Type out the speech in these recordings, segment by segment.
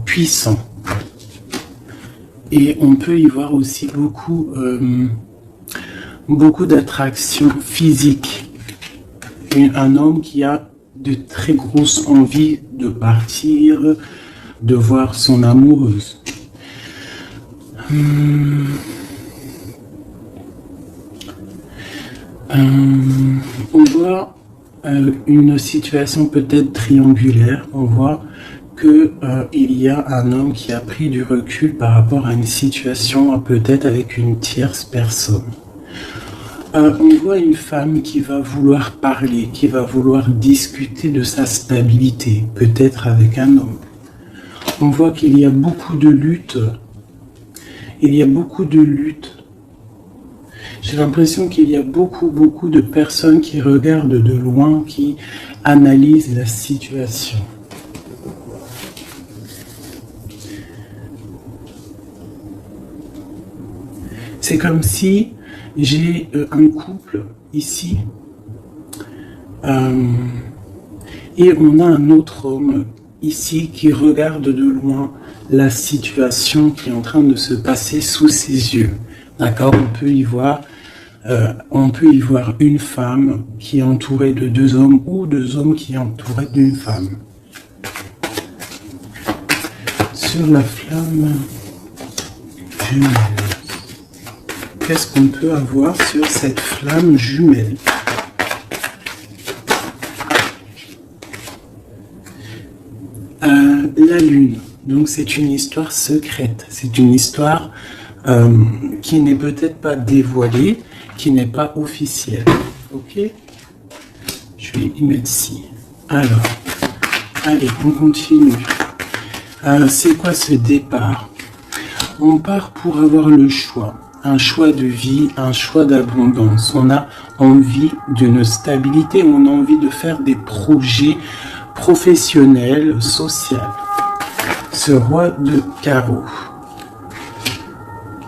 puissant. Et on peut y voir aussi beaucoup d'attraction physique. Un homme qui a de très grosses envies de partir, de voir son amoureuse. On voit une situation peut-être triangulaire. On voit qu'il y a un homme qui a pris du recul par rapport à une situation peut-être avec une tierce personne. On voit une femme qui va vouloir parler, qui va vouloir discuter de sa stabilité, peut-être avec un homme. On voit qu'il y a beaucoup de luttes. J'ai l'impression qu'il y a beaucoup de personnes qui regardent de loin, qui analysent la situation. C'est comme si j'ai un couple ici et on a un autre homme ici qui regarde de loin la situation qui est en train de se passer sous ses yeux. D'accord, on peut y voir une femme qui est entourée de deux hommes ou deux hommes qui est entourés d'une femme. Sur la flamme jumelle. Qu'est-ce qu'on peut avoir sur cette flamme jumelle? La lune. Donc c'est une histoire secrète. C'est une histoire qui n'est peut-être pas dévoilée, qui n'est pas officielle. Ok? Je vais y mettre ci. Alors, allez, on continue. C'est quoi ce départ? On part pour avoir le choix. Un choix de vie, un choix d'abondance. On a envie d'une stabilité, on a envie de faire des projets professionnels, sociaux. Ce roi de carreaux.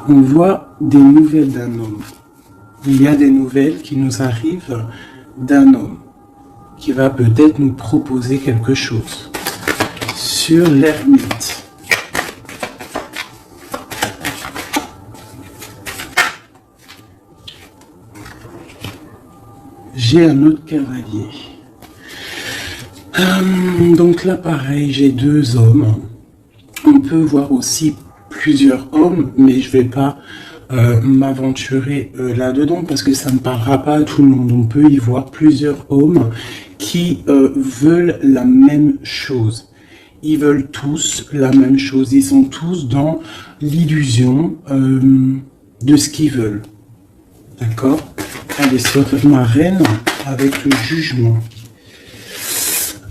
On voit des nouvelles d'un homme. Il y a des nouvelles qui nous arrivent d'un homme qui va peut-être nous proposer quelque chose. Sur l'ermite. J'ai un autre cavalier. Donc là, pareil, j'ai deux hommes. On peut voir aussi plusieurs hommes, mais je ne vais pas m'aventurer là-dedans parce que ça ne parlera pas à tout le monde. On peut y voir plusieurs hommes qui veulent la même chose. Ils veulent tous la même chose. Ils sont tous dans l'illusion de ce qu'ils veulent. D'accord? Allez, sur ma reine avec le jugement.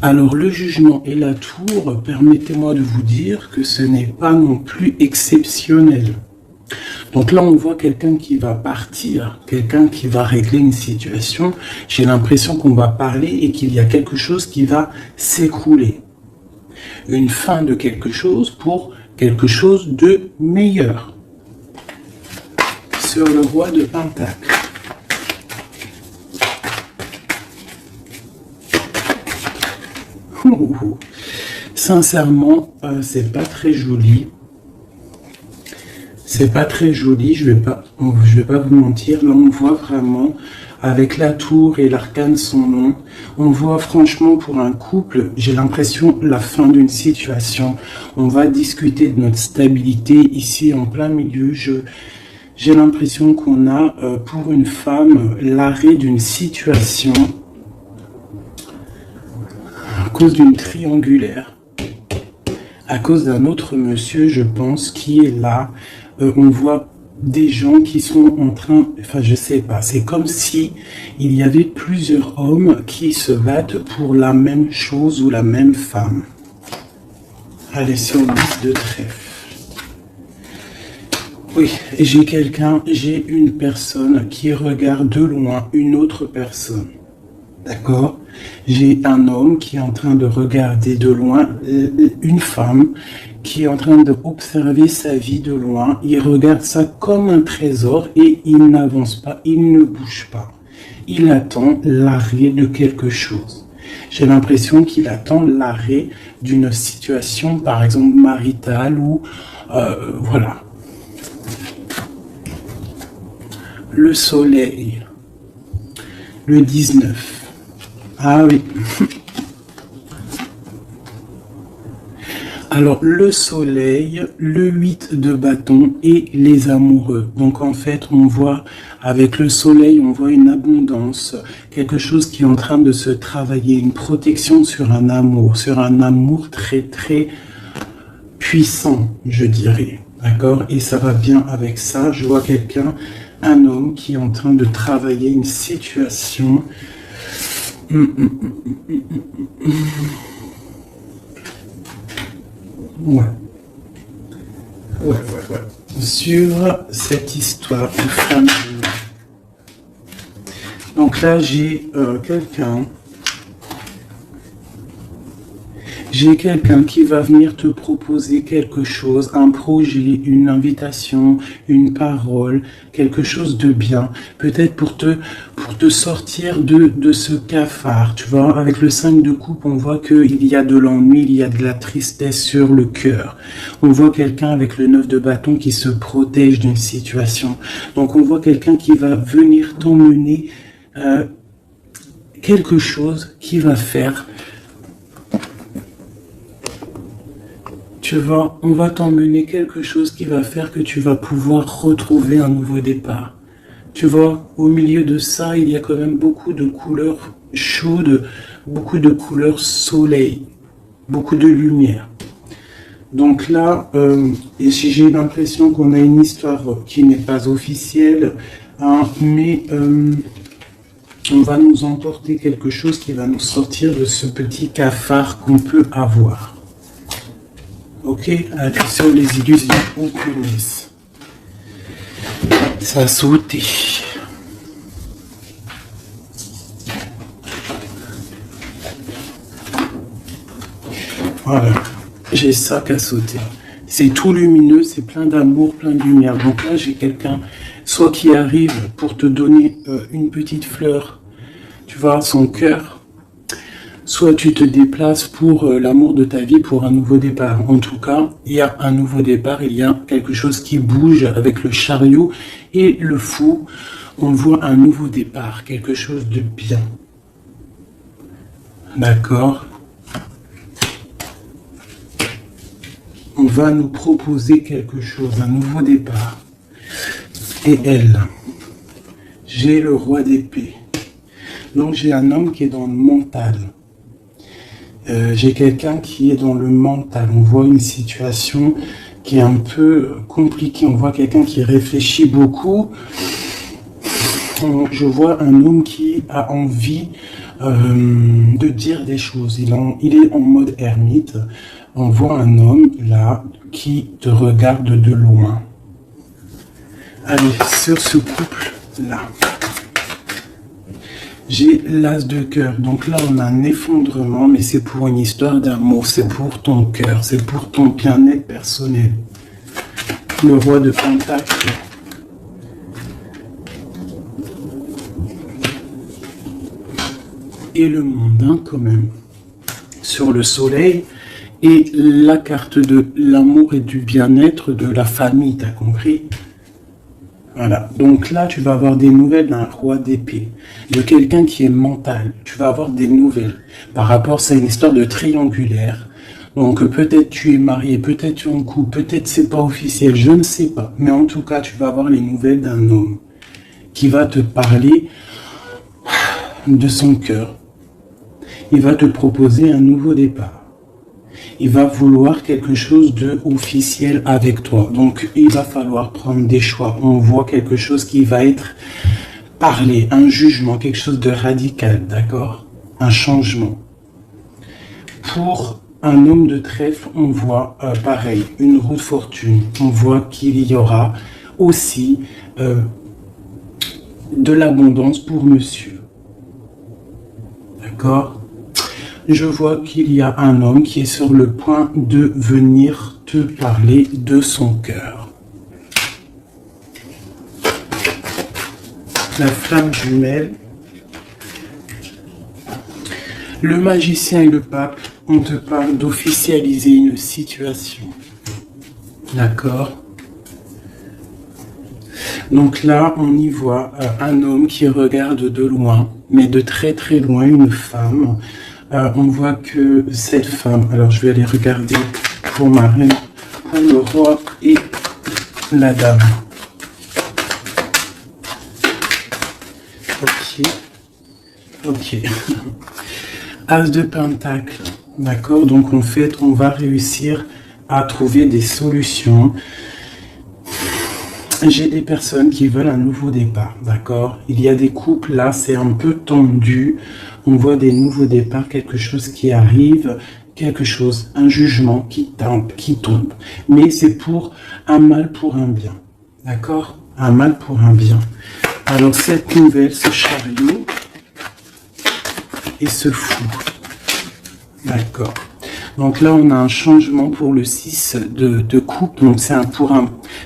Alors, le jugement et la tour, permettez-moi de vous dire que ce n'est pas non plus exceptionnel. Donc là, on voit quelqu'un qui va partir, quelqu'un qui va régler une situation. J'ai l'impression qu'on va parler et qu'il y a quelque chose qui va s'écrouler. Une fin de quelque chose pour quelque chose de meilleur. Sur le roi de Pentacle. Sincèrement, c'est pas très joli. C'est pas très joli, je vais pas vous mentir. Là, on voit vraiment, avec la tour et l'arcane son nom, on voit franchement pour un couple, j'ai l'impression, la fin d'une situation. On va discuter de notre stabilité ici en plein milieu. J'ai l'impression qu'on a, pour une femme, l'arrêt d'une situation à cause d'une triangulaire, à cause d'un autre monsieur, je pense, qui est là. On voit des gens qui sont en train, enfin je sais pas, c'est comme si il y avait plusieurs hommes qui se battent pour la même chose ou la même femme. Allez, sur le 10 de trèfle. Oui, j'ai une personne qui regarde de loin une autre personne. D'accord? J'ai un homme qui est en train de regarder de loin une femme qui est en train d'observer sa vie de loin. Il regarde ça comme un trésor et il n'avance pas, il ne bouge pas. Il attend l'arrêt de quelque chose. J'ai l'impression qu'il attend l'arrêt d'une situation, par exemple maritale ou voilà. Le soleil, le 19. Ah oui. Alors, le soleil, le 8 de bâton et les amoureux. Donc, en fait, on voit, avec le soleil, on voit une abondance, quelque chose qui est en train de se travailler, une protection sur un amour très, très puissant, je dirais. D'accord? Et ça va bien avec ça. Je vois quelqu'un, un homme qui est en train de travailler une situation. Ouais. Sur cette histoire de femme. Donc là, j'ai quelqu'un qui va venir te proposer quelque chose, un projet, une invitation, une parole, quelque chose de bien, peut-être pour te sortir de ce cafard, tu vois. Avec le 5 de coupe, on voit qu'il y a de l'ennui, il y a de la tristesse sur le cœur. On voit quelqu'un avec le 9 de bâton qui se protège d'une situation. Donc on voit quelqu'un qui va venir t'emmener quelque chose qui va faire... Tu vois, on va t'emmener quelque chose qui va faire que tu vas pouvoir retrouver un nouveau départ. Tu vois, au milieu de ça, il y a quand même beaucoup de couleurs chaudes, beaucoup de couleurs soleil, beaucoup de lumière. Donc là, et si j'ai l'impression qu'on a une histoire qui n'est pas officielle, hein, mais on va nous emporter quelque chose qui va nous sortir de ce petit cafard qu'on peut avoir. Ok, attention les illusions, on connaisse. Ça a sauté. Voilà, j'ai ça qui a sauté. C'est tout lumineux, c'est plein d'amour, plein de lumière. Donc là, j'ai quelqu'un, soit qui arrive pour te donner une petite fleur, tu vois, son cœur. Soit tu te déplaces pour l'amour de ta vie, pour un nouveau départ. En tout cas, il y a un nouveau départ, il y a quelque chose qui bouge avec le chariot et le fou. On voit un nouveau départ, quelque chose de bien. D'accord? On va nous proposer quelque chose, un nouveau départ. Et elle, j'ai le roi d'épée. Donc j'ai un homme qui est dans le mental. J'ai quelqu'un qui est dans le mental. On voit une situation qui est un peu compliquée. On voit quelqu'un qui réfléchit beaucoup. Je vois un homme qui a envie de dire des choses. Il est en mode ermite. On voit un homme là qui te regarde de loin. Allez, sur ce couple-là. J'ai l'as de cœur, donc là on a un effondrement, mais c'est pour une histoire d'amour, c'est pour ton cœur, c'est pour ton bien-être personnel. Le roi de Pentacle. Et le mondain quand même. Sur le soleil, et la carte de l'amour et du bien-être de la famille, t'as compris ? Voilà, donc là, tu vas avoir des nouvelles d'un roi d'épée, de quelqu'un qui est mental. Tu vas avoir des nouvelles par rapport, c'est une histoire de triangulaire. Donc peut-être tu es marié, peut-être tu es en couple, peut-être c'est pas officiel, je ne sais pas. Mais en tout cas, tu vas avoir les nouvelles d'un homme qui va te parler de son cœur. Il va te proposer un nouveau départ. Il va vouloir quelque chose de officiel avec toi. Donc, il va falloir prendre des choix. On voit quelque chose qui va être parlé, un jugement, quelque chose de radical, d'accord? Un changement. Pour un homme de trèfle, on voit pareil, une roue de fortune. On voit qu'il y aura aussi de l'abondance pour monsieur. D'accord? Je vois qu'il y a un homme qui est sur le point de venir te parler de son cœur. La flamme jumelle. Le magicien et le pape, on te parle d'officialiser une situation. D'accord? Donc là, on y voit un homme qui regarde de loin, mais de très très loin, une femme. On voit que cette femme, alors je vais aller regarder pour ma reine, pour le roi et la dame. Ok. As de pentacle, d'accord? Donc en fait, on va réussir à trouver des solutions. J'ai des personnes qui veulent un nouveau départ, d'accord? Il y a des couples, là, c'est un peu tendu. On voit des nouveaux départs, quelque chose qui arrive, quelque chose, un jugement qui tombe. Mais c'est pour un mal pour un bien, d'accord? Un mal pour un bien. Alors cette nouvelle, ce chariot et ce fou, d'accord? Donc là, on a un changement pour le 6 de coupe. Donc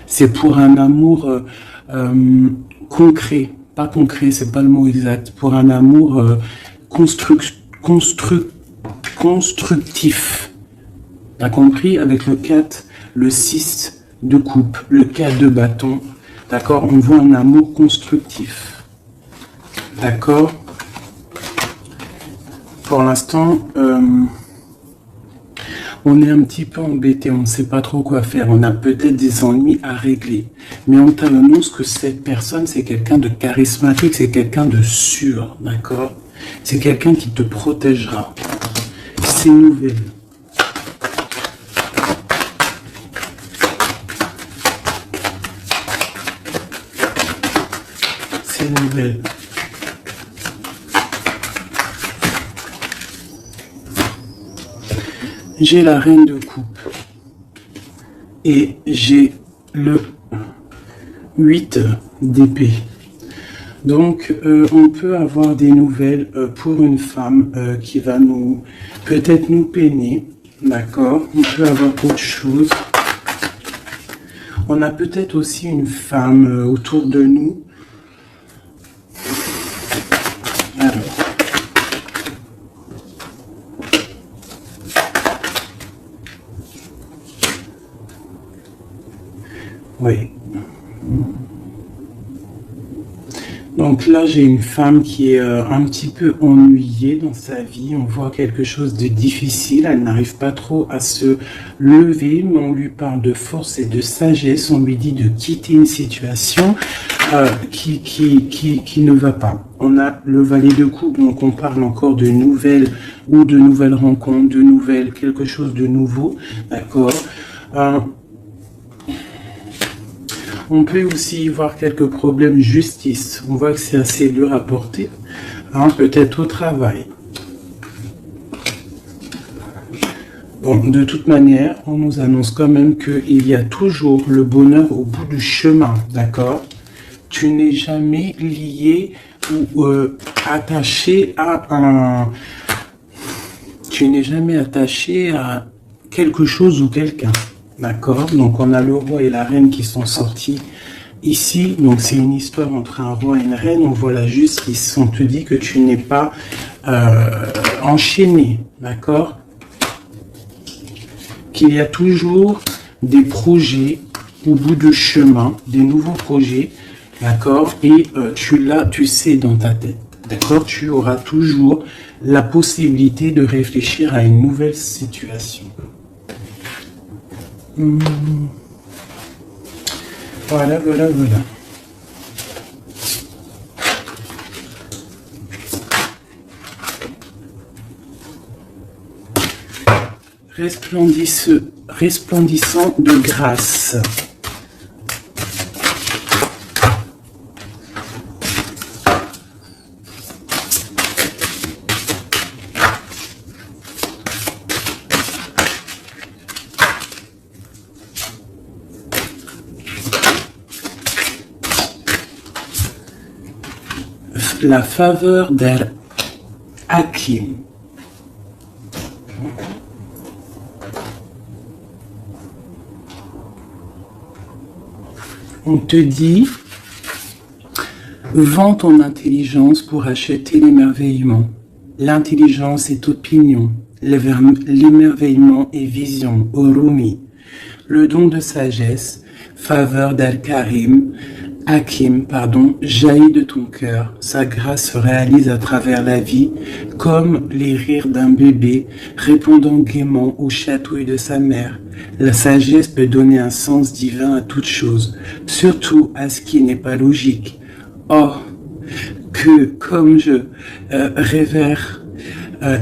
c'est pour un amour concret. Pas concret, c'est pas le mot exact. Pour un amour constructif. T'as compris? Avec le 4, le 6 de coupe, le 4 de bâton. D'accord? On voit un amour constructif. D'accord? Pour l'instant, on est un petit peu embêté, on ne sait pas trop quoi faire, on a peut-être des ennuis à régler. Mais on t'annonce que cette personne, c'est quelqu'un de charismatique, c'est quelqu'un de sûr, d'accord? C'est quelqu'un qui te protégera. C'est nouvelle. C'est nouvelle. J'ai la reine de coupe et j'ai le 8 d'épée. Donc, on peut avoir des nouvelles pour une femme qui va peut-être nous peiner, d'accord? On peut avoir autre chose. On a peut-être aussi une femme autour de nous. Alors. Oui. Donc là, j'ai une femme qui est un petit peu ennuyée dans sa vie. On voit quelque chose de difficile. Elle n'arrive pas trop à se lever, mais on lui parle de force et de sagesse. On lui dit de quitter une situation qui ne va pas. On a le valet de coupe, donc on parle encore de nouvelles ou de nouvelles rencontres, de nouvelles, quelque chose de nouveau. D'accord. On peut aussi y voir quelques problèmes justice. On voit que c'est assez dur à porter, hein, peut-être au travail. Bon, de toute manière, on nous annonce quand même qu'il y a toujours le bonheur au bout du chemin, d'accord? Tu n'es jamais lié ou attaché à un... Tu n'es jamais attaché à quelque chose ou quelqu'un. D'accord? Donc on a le roi et la reine qui sont sortis ici. Donc c'est une histoire entre un roi et une reine. On voit la justice. On te dit que tu n'es pas enchaîné. D'accord? Qu'il y a toujours des projets au bout du chemin, des nouveaux projets. D'accord? Et tu sais dans ta tête. D'accord? Tu auras toujours la possibilité de réfléchir à une nouvelle situation. Voilà. Resplendissant de grâce. La faveur d'El-Hakim. On te dit, vends ton intelligence pour acheter l'émerveillement. L'intelligence est opinion, l'émerveillement est vision, Urumi. Le don de sagesse, faveur d'Al-Karim, Hakim, jaillit de ton cœur. Sa grâce se réalise à travers la vie, comme les rires d'un bébé répondant gaiement aux chatouilles de sa mère. La sagesse peut donner un sens divin à toute chose, surtout à ce qui n'est pas logique. Oh, que comme je révère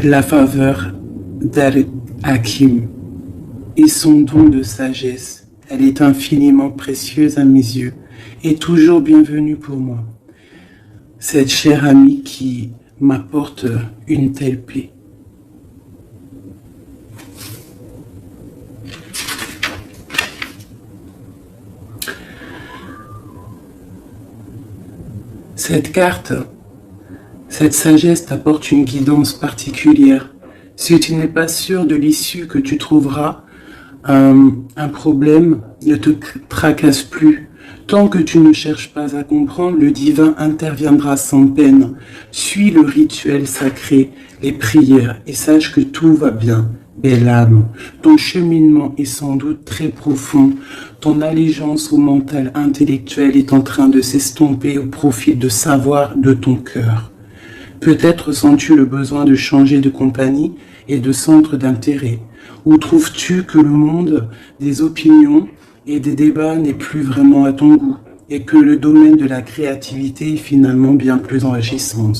la faveur d'Al-Hakim et son don de sagesse, elle est infiniment précieuse à mes yeux et toujours bienvenue pour moi. Cette chère amie qui m'apporte une telle paix. Cette carte, cette sagesse t'apporte une guidance particulière. Si tu n'es pas sûr de l'issue que tu trouveras, un problème ne te tracasse plus. Tant que tu ne cherches pas à comprendre, le divin interviendra sans peine. Suis le rituel sacré, les prières, et sache que tout va bien. Belle âme, ton cheminement est sans doute très profond. Ton allégeance au mental intellectuel est en train de s'estomper au profit de savoir de ton cœur. Peut-être sens-tu le besoin de changer de compagnie et de centre d'intérêt. Ou trouves-tu que le monde des opinions et des débats n'est plus vraiment à ton goût et que le domaine de la créativité est finalement bien plus enrichissant?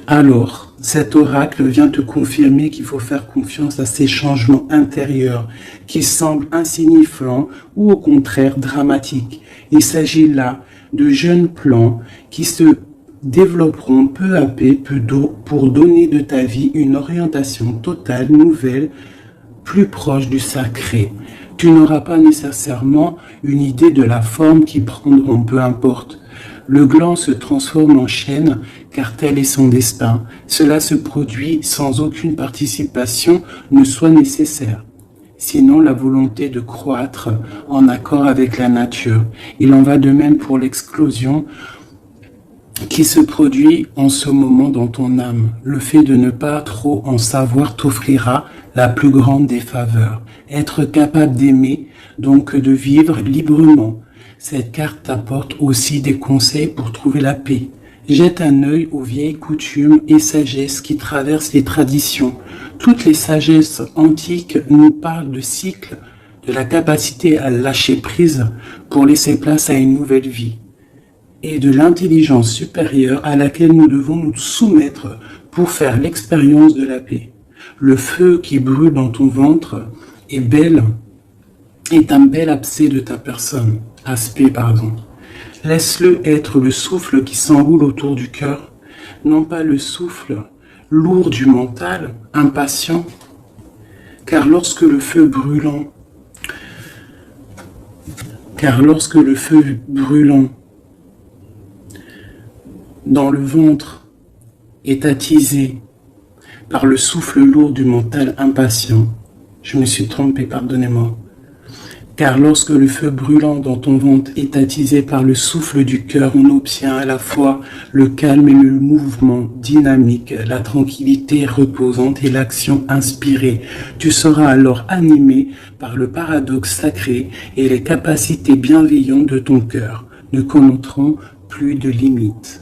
Alors, cet oracle vient te confirmer qu'il faut faire confiance à ces changements intérieurs qui semblent insignifiants ou au contraire dramatiques. Il s'agit là de jeunes plans qui se développeront peu à peu pour donner de ta vie une orientation totale, nouvelle, plus proche du sacré. Tu n'auras pas nécessairement une idée de la forme qu'ils prendront, peu importe. Le gland se transforme en chêne, car tel est son destin. Cela se produit sans aucune participation ne soit nécessaire. Sinon, la volonté de croître en accord avec la nature. Il en va de même pour l'explosion qui se produit en ce moment dans ton âme. Le fait de ne pas trop en savoir t'offrira la plus grande des faveurs. Être capable d'aimer, donc de vivre librement. Cette carte t'apporte aussi des conseils pour trouver la paix. Jette un œil aux vieilles coutumes et sagesses qui traversent les traditions. Toutes les sagesses antiques nous parlent de cycles, de la capacité à lâcher prise pour laisser place à une nouvelle vie, et de l'intelligence supérieure à laquelle nous devons nous soumettre pour faire l'expérience de la paix. Le feu qui brûle dans ton ventre est un bel aspect de ta personne. Laisse-le être le souffle qui s'enroule autour du cœur, non pas le souffle lourd du mental, impatient, car lorsque le feu brûlant dans le ventre est attisé par le souffle lourd du mental impatient. Je me suis trompé, pardonnez-moi. Car lorsque le feu brûlant dans ton ventre est attisé par le souffle du cœur, on obtient à la fois le calme et le mouvement dynamique, la tranquillité reposante et l'action inspirée. Tu seras alors animé par le paradoxe sacré et les capacités bienveillantes de ton cœur ne connaîtront plus de limites.